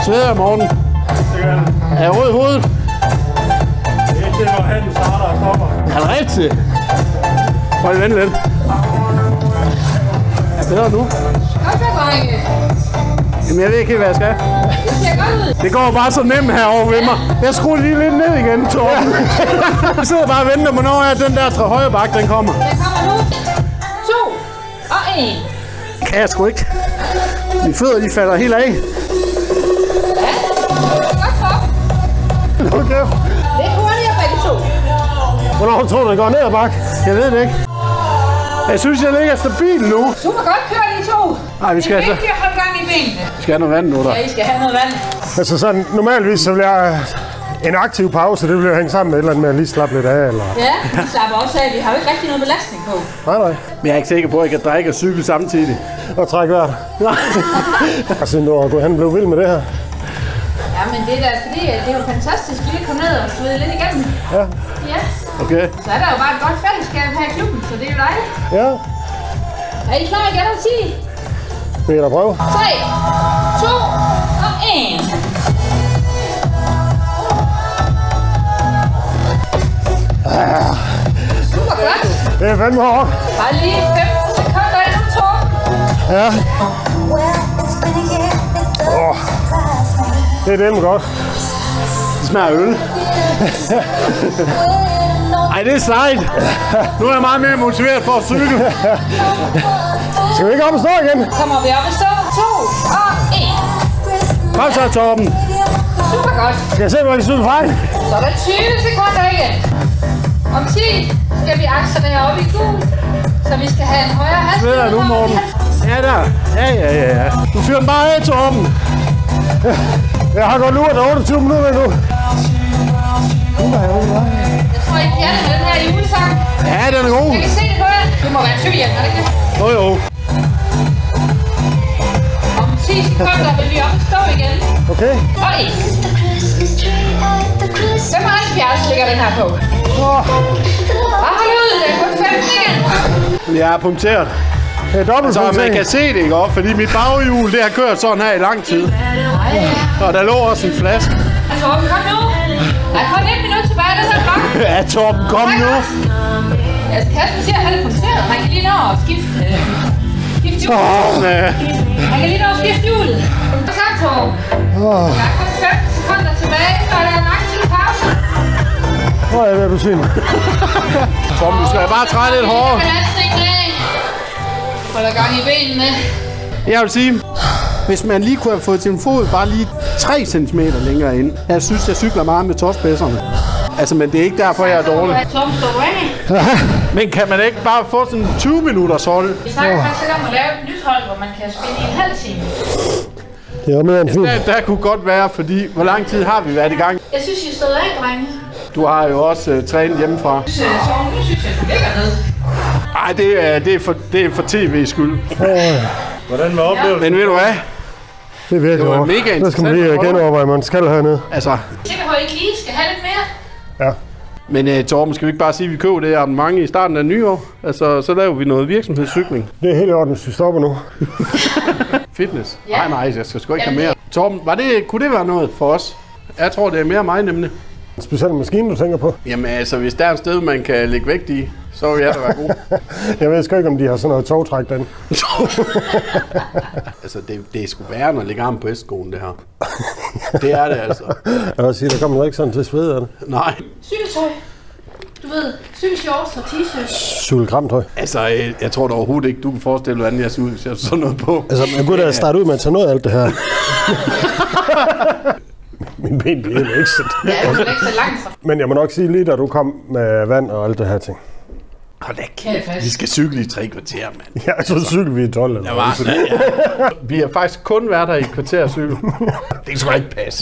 Sveder Morten. Er jeg rød i hovedet? Det er ikke det, hvor han starter og stopper. Er det rigtigt? Prøv at vente lidt. Er det bedre nu? Godt så, drenge. Jamen, jeg ved ikke helt, hvad jeg skal. Det ser godt ud. Det går bare så nemt herovre ved mig. Jeg skruer lige lidt ned igen, Torben. Jeg sidder bare og venter, hvornår er den der fra højre bakke, den kommer. Den kommer nu. 2 og 1. Kan jeg sgu ikke. Mine fødder, de falder helt af. Ja, godt så. Hold kæft. Lidt hurtigere begge to. Hvornår tror du, det går ned ad bakke? Jeg ved det ikke. Jeg synes, jeg ligger stabil nu. Super godt kørt, I to. Nej, vi skal Det er vigtigt at holde gang i benene. Vi skal have noget vand nu, der. Ja, I skal have noget vand. Altså sådan, normalvis så vil jeg en aktiv pause, det vil jeg hænge sammen med et eller andet med at lige slappe lidt af, eller... Ja, vi slapper også af. Vi har jo ikke rigtig noget belastning på. Nej. Men jeg er ikke sikker på, at jeg kan drikke og cykle samtidig. Og trække vejret. Altså, nu han blev vild med det her. Ja, men det er da fordi, at det er jo fantastisk lige at komme ned og svede lidt igennem. Ja. Ja. Okay. Så er der jo bare et godt fællesskab her i klubben, så det er jo dejligt. Ja. Er I klar igen om 10? Vil jeg da prøve? 3, 2 og 1. Super godt. Det er fandme hårdt. Bare lige 15 sekunder endnu, Torben. Ja. Det er dem godt. Det smager øl. Ej, det er sejt. Nu er jeg meget mere motiveret for at cykle. Skal vi ikke op og stå igen? Kommer vi op og stå. 2 og 1. Kom så, Torben. Super godt. Skal jeg se, hvad de cykler fejl? Så er der 20 sekunder igen. Om 10 skal vi accelerere op i gul, så vi skal have en højere hastighed. Sveder nu, Morten. Ja, der. Ja. Du fyrer den bare af, Torben. Jeg har godt luret 28 minutter nu. Jeg tror ikke, jeg er med den her julesang. Ja, den er god. Jeg kan se det på jer. Det må være en cykelhjelm, er det ikke det? Jo. Om 10 sekunder vil vi op og stå igen. Okay. Og 1. 75 ligger den her på. Bare hold ud, det er kun 15 igen. Jeg er punkteret. Det er dobbelt Så man kan se det, ikke? Fordi mit baghjul, det har kørt sådan her i lang tid. Og der lå også en flaske. Torben, kom nu. Der er kun 1 minut tilbage af den her blok. Ja, Torben, kom nu. Altså, Kasper siger, at han er punkteret. Han kan lige nå at skifte hjulet. Han kan lige nå at skifte hjulet. Så, Torben. Der er kun 15 sekunder tilbage, så er der en aktiv pause. Hvor er jeg ved at besvinde? Torben, du skal bare træde lidt hårdere. Belastningen af. Holder gang i benene. Jeg vil sige, hvis man lige kunne have fået sin fod bare lige 3 cm længere ind. Jeg synes, jeg cykler meget med tosbæsserne. Altså, men det er ikke derfor, jeg er dårlig. Torben, står du af? Men kan man ikke bare få sådan 20 minutters hold? Vi snakker faktisk om at lave et nyt hold, hvor man kan spille i en halv time. Det er mere end fint. Der kunne godt være, fordi hvor lang tid har vi været i gang? Jeg synes, I stod af, drenge. Du har jo også trænet hjemmefra. Nu synes jeg, du ligger ned. Ej, det er for tv's skyld. Hvordan var oplevelsen? Men ved du hvad? Det er virkelig Det var hårdt. mega Så skal man lige interessant. genoverveje, man skal hernede. Altså, Sikker på, at I ikke lige skal have lidt mere? Ja. men Torben, skal vi ikke bare sige, at vi køber det abonnement i starten af nye år? Altså, så laver vi noget virksomhedscykling. Det er helt i orden, hvis vi stopper nu. Fitness? Ja. Nej, jeg skal sgu ikke have mere. Torben, kunne det være noget for os? Jeg tror, det er mere mig nemlig. En speciel maskine, du tænker på. Jamen altså, hvis der er et sted, man kan lægge vægt i, så vil jeg da være god. Jeg ved sgu ikke, om de har sådan noget togtræk den. Altså, det er sgu værre, når ligger arm på hesteskoen, det her. Det er det altså. Jeg vil sige, der kommer ikke sådan til sved af det. Nej. Cykeltøj. Du ved, cykelshorts og t-shirts. Cykelkramtøj. Altså, jeg tror da overhovedet ikke, du kan forestille dig, hvordan jeg ser ud, hvis jeg har sådan noget på. Altså, man burde da starte ud med at tage noget af alt det her. Min ben bliver helt ekset. Ja, det er jo ikke så langt fra. Men jeg må nok sige lige, da du kom med vand og alt det her ting. Hold da kæft, vi skal cykle i 3 kvarter, mand. Ja, så cykel vi i 12 eller Ja. Vi har faktisk kun været der i et kvarter cykel. Det kan sgu da ikke passe.